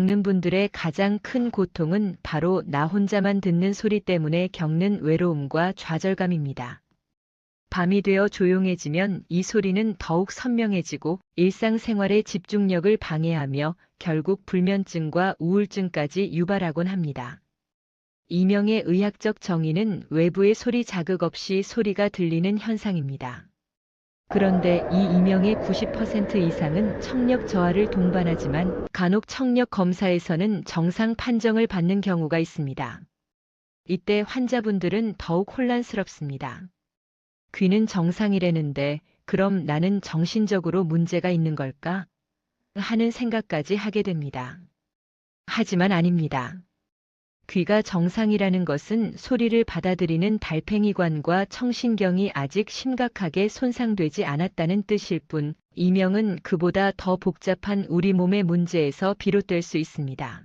듣는 분들의 가장 큰 고통은 바로 나 혼자만 듣는 소리 때문에 겪는 외로움과 좌절감입니다. 밤이 되어 조용해지면 이 소리는 더욱 선명해지고 일상생활의 집중력을 방해하며 결국 불면증과 우울증까지 유발하곤 합니다. 이명의 의학적 정의는 외부의 소리 자극 없이 소리가 들리는 현상입니다. 그런데 이 이명의 90% 이상은 청력 저하를 동반하지만 간혹 청력 검사에서는 정상 판정을 받는 경우가 있습니다. 이때 환자분들은 더욱 혼란스럽습니다. 귀는 정상이라는데 그럼 나는 정신적으로 문제가 있는 걸까? 하는 생각까지 하게 됩니다. 하지만 아닙니다. 귀가 정상이라는 것은 소리를 받아들이는 달팽이관과 청신경이 아직 심각하게 손상되지 않았다는 뜻일 뿐, 이명은 그보다 더 복잡한 우리 몸의 문제에서 비롯될 수 있습니다.